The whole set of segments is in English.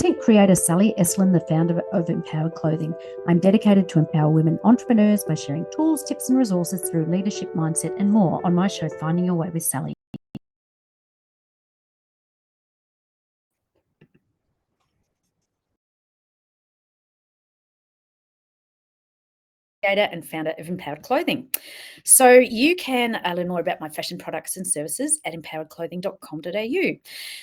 content creator Sally Eslin, the founder of Empowered Clothing. I'm dedicated to empower women entrepreneurs by sharing tools, tips, and resources through leadership, mindset, and more on my show, Finding Your Way with Sally. And founder of Empowered Clothing. So you can learn more about my fashion products and services at empoweredclothing.com.au.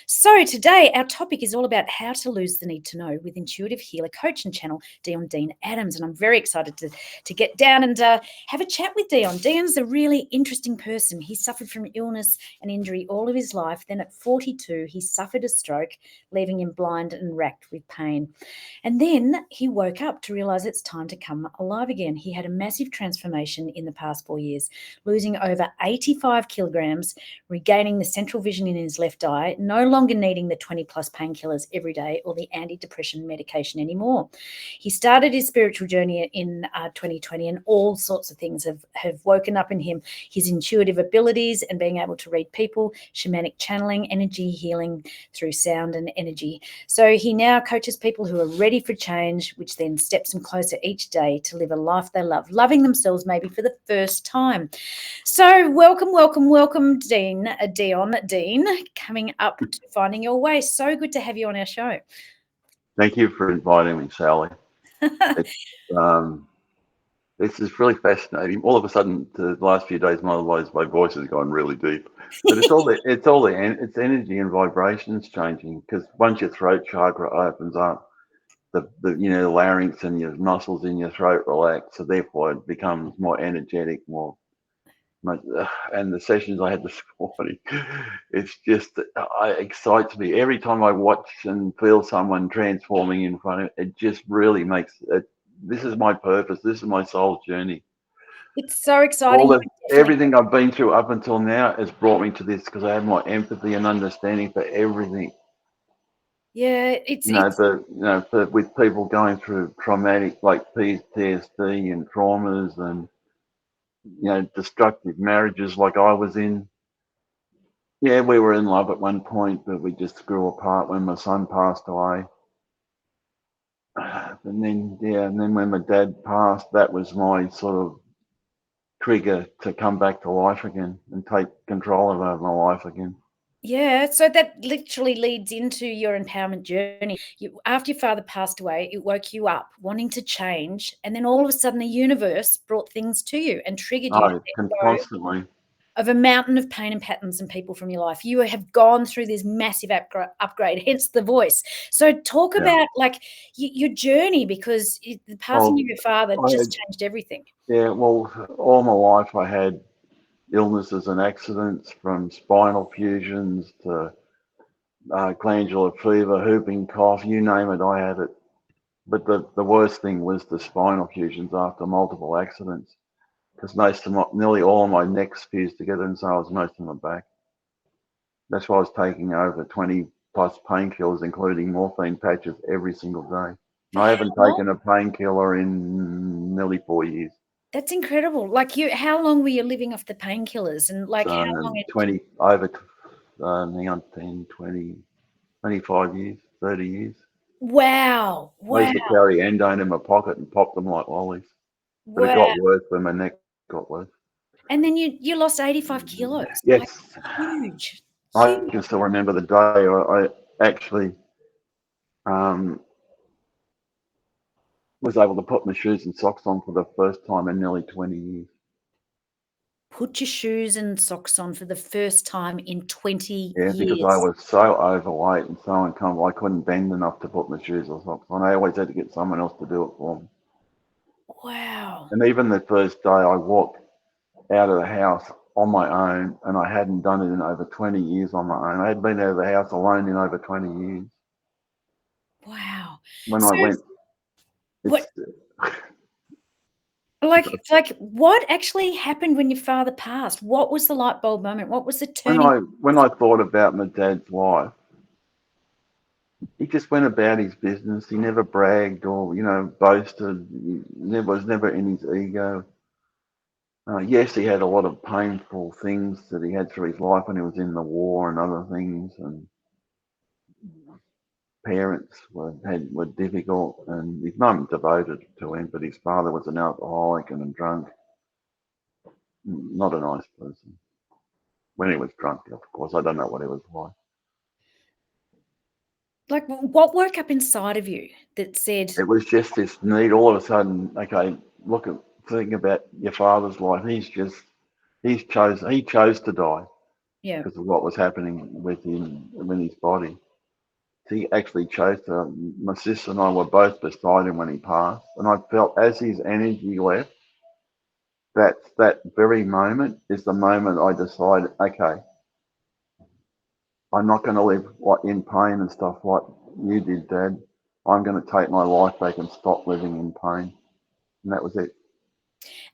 So today our topic is all about how to lose the need to know with intuitive healer coach and channel Deon Adams. And I'm very excited to get down and have a chat with Deon. Deon's a really interesting person. He suffered from illness and injury all of his life. Then at 42, he suffered a stroke, leaving him blind and racked with pain. And then he woke up to realize it's time to come alive again. He had a massive transformation in the past 4 years, losing over 85 kilograms, regaining the central vision in his left eye, no longer needing the 20 plus painkillers every day or the antidepressant medication anymore. He started his spiritual journey in 2020, and all sorts of things have woken up in him. His intuitive abilities and being able to read people, shamanic channeling, energy healing through sound and energy. So he now coaches people who are ready for change, which then steps them closer each day to live a life they love, loving themselves maybe for the first time. So welcome, Dean, coming up to Finding Your Way. So good to have you on our show. Thank you for inviting me, Sally. This is really fascinating. All of a sudden, the last few days, my voice has gone really deep. But it's energy and vibrations changing, because once your throat chakra opens up, the larynx and your muscles in your throat relax, so therefore it becomes more energetic, and the sessions I had this morning, it's just it excites me every time I watch and feel someone transforming in front of it. It just really makes it. This is my purpose. This is my soul's journey. It's so exciting. Everything I've been through up until now has brought me to this, because I have more empathy and understanding for everything. Yeah, with people going through traumatic, like PTSD and traumas, and destructive marriages like I was in. Yeah, we were in love at one point, but we just grew apart when my son passed away. And then when my dad passed, that was my sort of trigger to come back to life again and take control of my life again. Yeah, so that literally leads into your empowerment journey. After your father passed away, it woke you up wanting to change, and then all of a sudden the universe brought things to you and triggered you to let go Constantly. of a mountain of pain and patterns and people from your life. You have gone through this massive upgrade, hence the voice. So talk about your journey, because the passing of your father just changed everything. Yeah, well, all my life I had illnesses and accidents, from spinal fusions to glandular fever, whooping cough, you name it, I had it. But the worst thing was the spinal fusions after multiple accidents, because nearly all of my necks fused together, and so was most of my back. That's why I was taking over 20 plus painkillers, including morphine patches, every single day. And I haven't taken a painkiller in nearly 4 years. That's incredible. Like, how long were you living off the painkillers, and like how long? 20 over, hang on, 10, 20, 25 years, 30 years. Wow. I used to carry endone in my pocket and pop them like lollies. But it got worse when my neck got worse. And then you lost 85 kilos. Yes. Like, huge. I can still remember the day I actually was able to put my shoes and socks on for the first time in nearly 20 years. Put your shoes and socks on for the first time in 20 years. Yeah, because I was so overweight and so uncomfortable, I couldn't bend enough to put my shoes or socks on. I always had to get someone else to do it for me. Wow. And even the first day I walked out of the house on my own, and I hadn't done it in over 20 years on my own. I had been out of the house alone in over 20 years. Wow. When I went... Like what actually happened when your father passed? What was the light bulb moment? What was the turning? When I thought about my dad's life, he just went about his business. He never bragged or, boasted. He was never in his ego. Yes, he had a lot of painful things that he had through his life when he was in the war and other things. And parents were difficult, and his mum devoted to him, but his father was an alcoholic and a drunk. Not a nice person. When he was drunk, of course, I don't know what he was like. Like, what woke up inside of you that said, It was just this need. All of a sudden, okay, think about your father's life. He chose to die yeah. because of what was happening with him in his body. He actually chose to. My sister and I were both beside him when he passed, and I felt as his energy left, that very moment is the moment I decided, okay, I'm not going to live like in pain and stuff like you did, Dad. I'm going to take my life back and stop living in pain, and that was it.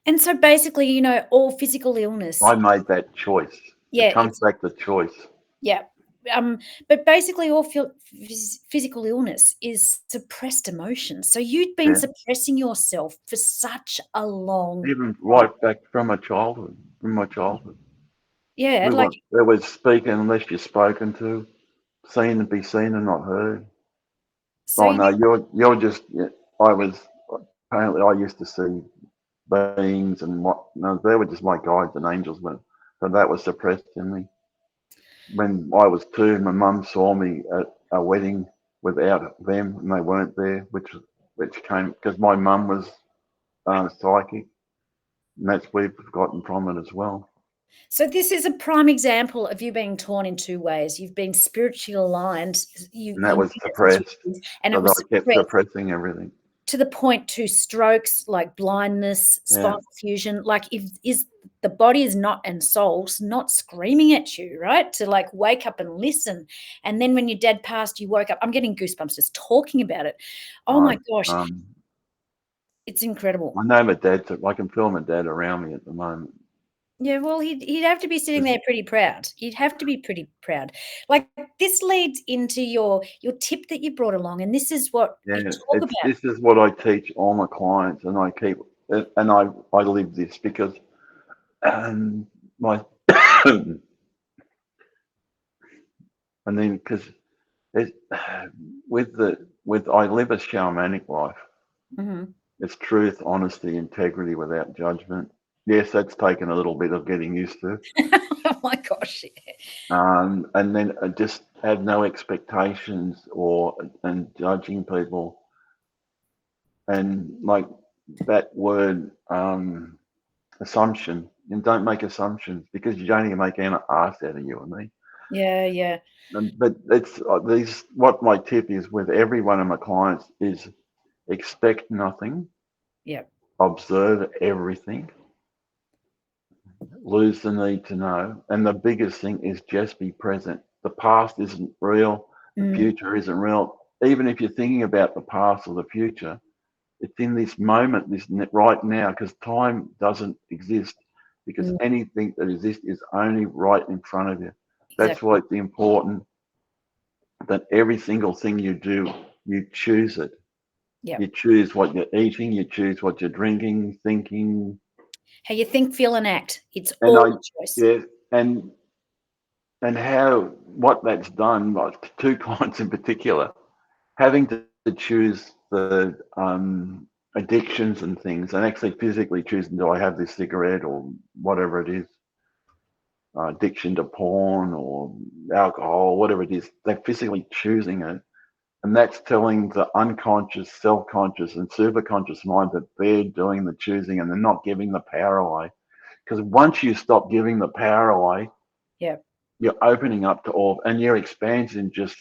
And so basically, all physical illness, I made that choice. It yeah, comes back to choice. yeah. But basically, all physical illness is suppressed emotion. So you'd been Yeah, suppressing yourself for such a long even time. right back from my childhood. Yeah, We like, want there was speaking unless you're spoken to, seen and be seen and not heard. so Oh no, you, you're just. Yeah, I was apparently I used to see beings and what. No, they were just my guides and angels, but that was suppressed in me. When I was 2, my mum saw me at a wedding without them, and they weren't there, which came because my mum was psychic, and that's we've gotten from it as well. so this is a prime example of you being torn in two ways. You've been spiritually aligned. And You that knew was that since you suppressed, were kids, and so it that was I kept suppressed suppressing everything. to the point to strokes, like blindness, Yeah, spinal fusion. Like, if is the body is not and soul's not screaming at you, right? To like wake up and listen. And then when your dad passed, you woke up. I'm getting goosebumps just talking about it. Oh I my gosh, um it's incredible. I know my dad. I can feel my dad around me at the moment. Yeah, well, he'd have to be sitting 'Cause, there pretty proud. You'd have to be pretty proud. Like, this leads into your tip that you brought along, and this is what you yeah, talk about. this is what I teach all my clients, and I live this because my and then because it with I live a shamanic life. Mhm. It's truth, honesty, integrity without judgment. Yes, that's taken a little bit of getting used to. Oh my gosh. Yeah. And then just have no expectations or and judging people. And like that word assumption, and don't make assumptions because you don't even make an ass out of you and me. Yeah, yeah. But it's these. What my tip is with every one of my clients is expect nothing, Yeah. observe everything, lose the need to know. And the biggest thing is just be present. The past isn't real. The Mm, future isn't real. Even if you're thinking about the past or the future, it's in this moment, right now, because time doesn't exist. Because mm, anything that exists is only right in front of you. That's exactly. why it's important that every single thing you do, you choose it. Yeah. You choose what you're eating, you choose what you're drinking, thinking, How you think, feel, and act. It's and all I, a choice. yeah, and how what that's done, like two clients in particular, having to choose the addictions and things, and actually physically choosing, do I have this cigarette or whatever it is, addiction to porn or alcohol, whatever it is, they're physically choosing it. And that's telling the unconscious, self conscious, and superconscious mind that they're doing the choosing and they're not giving the power away. Because once you stop giving the power away, Yeah. you're opening up to all, and your expansion just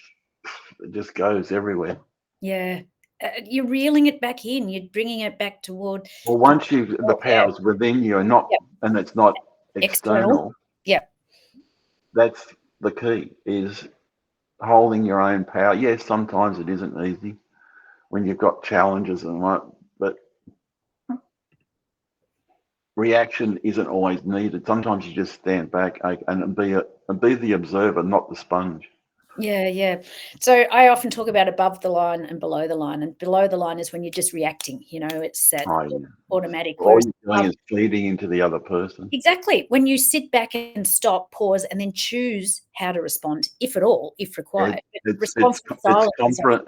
goes everywhere. Yeah. You're reeling it back in. You're bringing it back toward Well, toward once you the yourself. Yeah. power's within you and not, Yeah. and it's not External. external. Yeah. That's the key is holding your own power. Yes, sometimes it isn't easy when you've got challenges and what, but reaction isn't always needed. Sometimes you just stand back and be the observer, not the sponge. Yeah, yeah. So I often talk about above the line and below the line, and below the line is when you're just reacting. It's that Oh, yeah. automatic. All Whereas you're doing is feeding into the other person. exactly, when you sit back and stop, pause, and then choose how to respond, if at all, if It, required. But it's response it's to it's silence is confront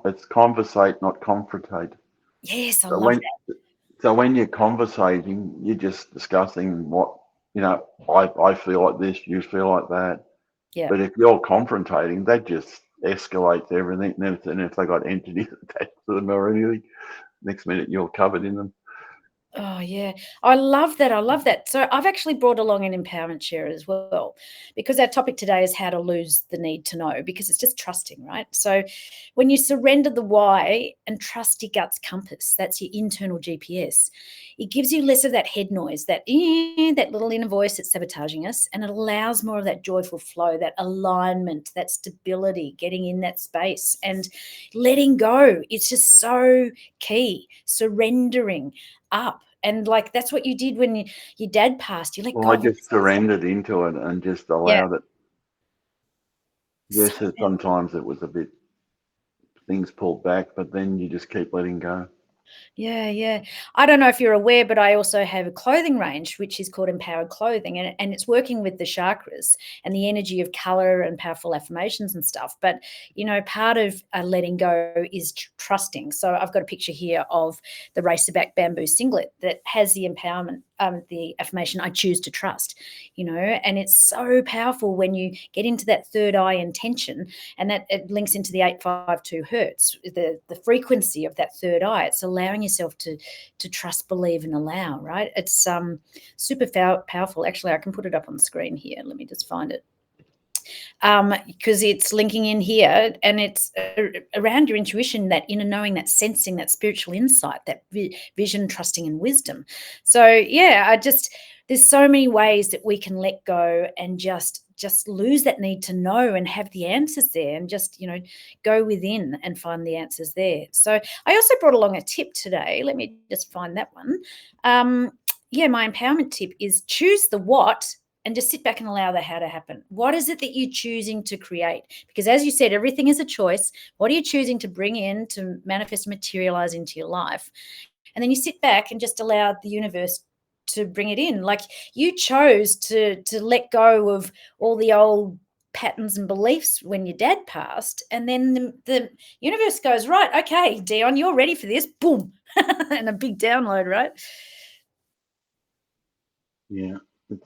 it's conversate, not confrontate. yes, I So love when that. so when you're conversating, you're just discussing what I feel like this, you feel like that. Yeah. But if you're confrontating, that just escalates everything. And if they got entities attached to them or anything, next minute you're covered in them. Oh, yeah. I love that, I love that. So I've actually brought along an empowerment share as well, because our topic today is how to lose the need to know, because it's just trusting, right? So when you surrender the why and trust your gut's compass, that's your internal GPS, it gives you less of that head noise, that little inner voice that's sabotaging us, and it allows more of that joyful flow, that alignment, that stability, getting in that space and letting go. It's just so key. Surrendering up. And like that's what you did when your dad passed. You let Well, go I of all just surrendered into it and just yeah. allowed it. So Yes, sometimes it was a bit things pulled back, but then you just keep letting go. yeah, yeah. I don't know if you're aware, but I also have a clothing range which is called Empowered Clothing, and it's working with the chakras and the energy of color and powerful affirmations and stuff. But part of letting go is trusting. So I've got a picture here of the Racerback bamboo singlet that has the empowerment, the affirmation "I choose to trust." And it's so powerful when you get into that third eye intention, and that it links into the 852 hertz, the frequency of that third eye. It's allowing yourself to trust, believe, and allow. Right? It's super powerful. Actually, I can put it up on the screen here. Let me just find it. Because it's linking in here, and it's around your intuition, that inner knowing, that sensing, that spiritual insight, that vision, trusting, and wisdom. So yeah, there's so many ways that we can let go and just lose that need to know and have the answers there, and just go within and find the answers there. So I also brought along a tip today. Let me just find that one. Yeah, my empowerment tip is choose the what and just sit back and allow the how to happen. What is it that you're choosing to create? Because as you said, everything is a choice. What are you choosing to bring in, to manifest, materialize into your life? And then you sit back and just allow the universe to bring it in. Like you chose to let go of all the old patterns and beliefs when your dad passed, and then the universe goes, right, okay, Deon, you're ready for this. Boom. And a big download, right? Yeah, it's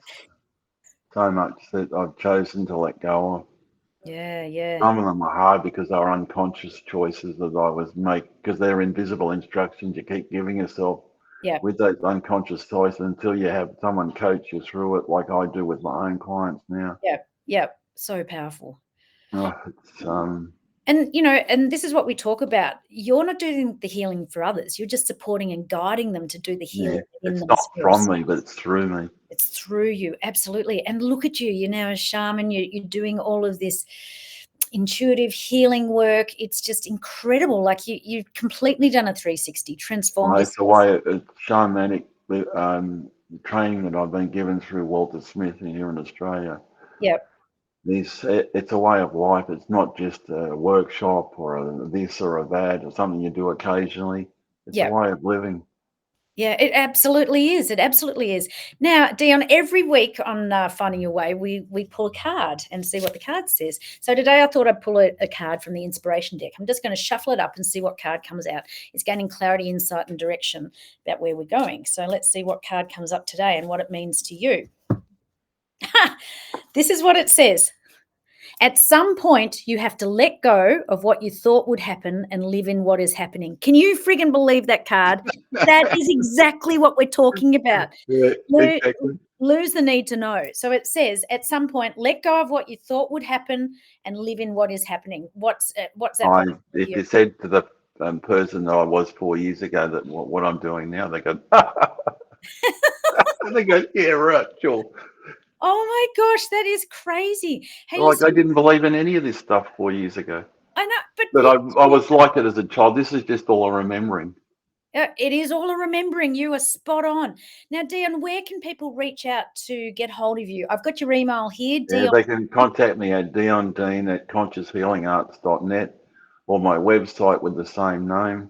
so much that I've chosen to let go of. Yeah, yeah, Some of them are hard because they're unconscious choices that I was make because they're invisible instructions you keep giving yourself yeah, with those unconscious choices until you have someone coach you through it, like I do with my own clients now. yeah, yeah. So powerful. Oh, it's And this is what we talk about. You're not doing the healing for others. You're just supporting and guiding them to do the yeah, healing within it's not themselves. from me, but it's through me. It's through you, absolutely. And look at you. You're now a shaman. You're doing all of this intuitive healing work. It's just incredible. Like you've completely done a 360, transformed It's a yourself. way it's shamanic training that I've been given through Walter Smith here in Australia. Yep, It's a way of life. It's not just a workshop or a this or a that or something you do occasionally. It's a yep. way of living. Yeah, it absolutely is. It absolutely is. Now, Dion, every week on Finding Your Way, we pull a card and see what the card says. So today I thought I'd pull a card from the inspiration deck. I'm just going to shuffle it up and see what card comes out. It's gaining clarity, insight, and direction about where we're going. So let's see what card comes up today and what it means to you. This is what it says. At some point, you have to let go of what you thought would happen and live in what is happening. Can you friggin' believe that card? That is exactly what we're talking about. Yeah, Lo- exactly. Lose the need to know. So it says, at some point, let go of what you thought would happen and live in what is happening. What's that for If you? you said to the person that I was 4 years ago that what I'm doing now, they go, they go, yeah, right, sure. Oh my gosh, that is crazy. Hey, Like I listen, didn't believe in any of this stuff 4 years ago, I know, but but look, I was like it as a child. This is just all a remembering. It is all a remembering. You are spot on. Now, Deon, where can people reach out to get hold of you? I've got your email here, Yeah, Deon. they can contact me at deondean@conscioushealingarts.net, or my website with the same name,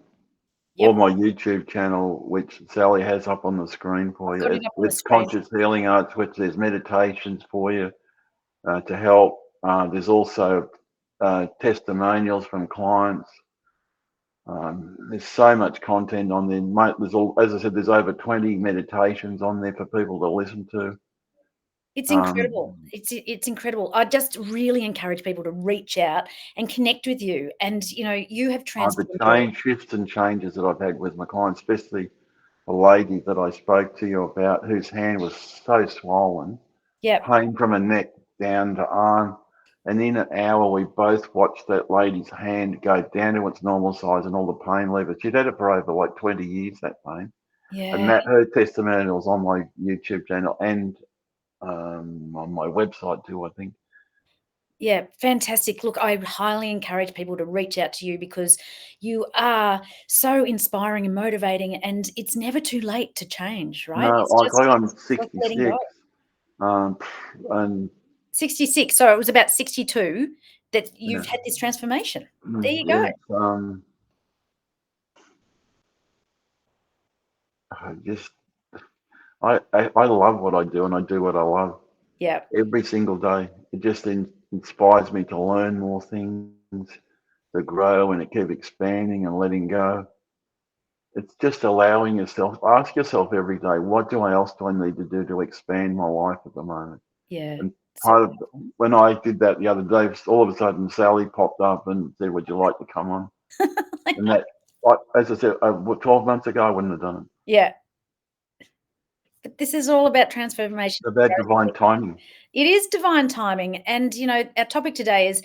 or Yep, my YouTube channel, which Sally has up on the screen for I've you. got it up on the It's screen. Conscious Healing Arts, which there's meditations for you to help. There's also testimonials from clients. There's so much content on there. As I said, there's over 20 meditations on there for people to listen to. It's Um, incredible. It's incredible. I just really encourage people to reach out and connect with you. And, you have the transformed your change, shifts and changes that I've had with my clients, especially a lady that I spoke to you about, whose hand was so swollen, Yep. pain from her neck down to arm. And in an hour, we both watched that lady's hand go down to its normal size and all the pain leave it. She'd had it for over like 20 years, that pain. And Yeah. that her testimonials on my YouTube channel and on my website too, I think. Yeah, fantastic. Look, I highly encourage people to reach out to you because you are so inspiring and motivating, and it's never too late to change, right? No, It's like I'm just letting go. 66, um, and 66. So it was about 62 that you you've know, had this transformation. There you go. yeah, I just I love what I do, and I do what I love Yeah, every single day. It just inspires me to learn more things, to grow, and to keep expanding and letting go. It's just allowing yourself. Ask yourself every day, what else do I need to do to expand my life at the moment? yeah. And So part of when I did that the other day, all of a sudden Sally popped up and said, "Would you like to come on?" And that, like, as I said, 12 months ago, I wouldn't have done it. yeah, but this is all about transformation. It's about divine timing. It is divine timing, and our topic today is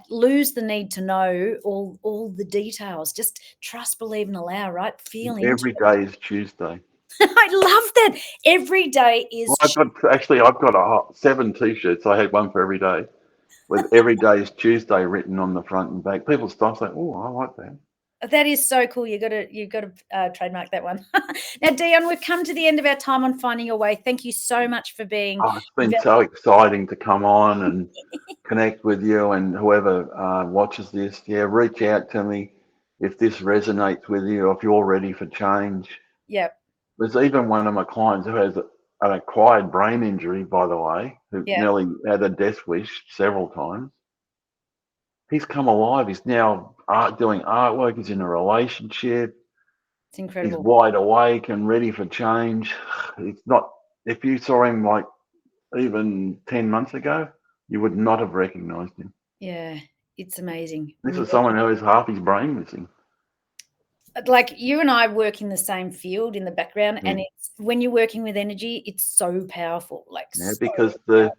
lose the need to know all the details. Just trust, believe, and allow. Right? Feel into Every it. day is Tuesday. I love that. Every day Well, is I've got 7 T-shirts. I had one for every day, with every day is Tuesday written on the front and back. People stop saying, "Oh, I like that." that is so cool. You got to trademark that one. Now, Deon, we've come to the end of our time on Finding Your Way. Thank you so much for being Oh, it's been very. so exciting to come on and connect with you and whoever watches this. Yeah, reach out to me if this resonates with you, or if you're ready for change. Yeah, There's even one of my clients who has an acquired brain injury, by the way, who yeah, nearly had a death wish several times. He's come alive. He's now doing artwork. He's in a relationship. it's He's incredible. wide awake and ready for change. It's not, if you saw him like even 10 months ago, you would not have recognized him. Yeah, it's amazing. This is someone who has half his brain missing. Like you and I work in the same field in the background, Yeah, and it's when you're working with energy, it's so powerful. Like yeah, so because powerful.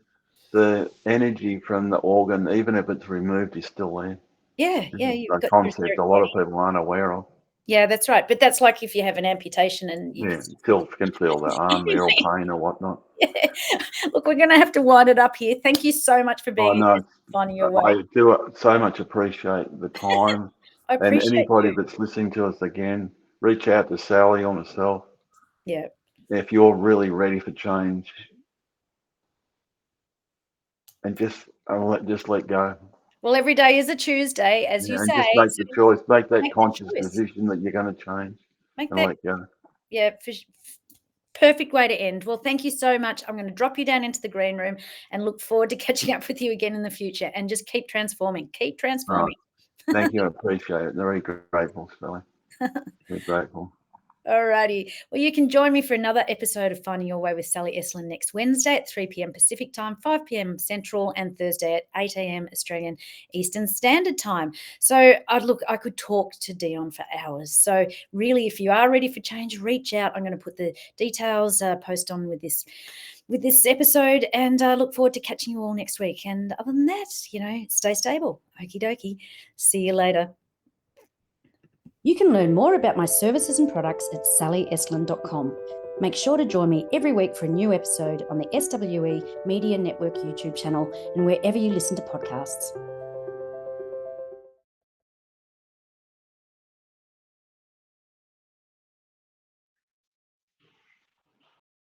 the energy from the organ, even if it's removed, is still there. Yeah, This yeah, is you've a got your concept etheric a lot of body. people aren't aware of. Yeah, that's right. But that's like if you have an amputation and you Yeah, just still can feel the arm there or pain or whatnot. yeah. Look, we're going to have to wind it up here. Thank you so much for Oh being no, finding your way. I do so much appreciate the time, I and appreciate anybody you. that's listening to us again, reach out to Sally or myself Yeah. if you're really ready for change, and just let go. Well, every day is a Tuesday, as you Yeah, and say. just make So the choice, make that make that conscious choice. decision that you're going to change Make and that, let go. yeah, perfect way to end. Well, thank you so much. I'm going to drop you down into the green room and look forward to catching up with you again in the future and just keep transforming. Keep Oh, transforming. thank you. I appreciate it. Very grateful, Sally. Very grateful. Alrighty. Well, you can join me for another episode of Finding Your Way with Sally Estlin next Wednesday at 3 p.m. Pacific Time, 5 p.m. Central, and Thursday at 8 a.m. Australian Eastern Standard Time. So, I could talk to Deon for hours. So, really, if you are ready for change, reach out. I'm going to put the details post on with this episode, and look forward to catching you all next week. And other than that, stay stable. Okie dokie. See you later. You can learn more about my services and products at sallyestlin.com. Make sure to join me every week for a new episode on the SWE Media Network YouTube channel and wherever you listen to podcasts.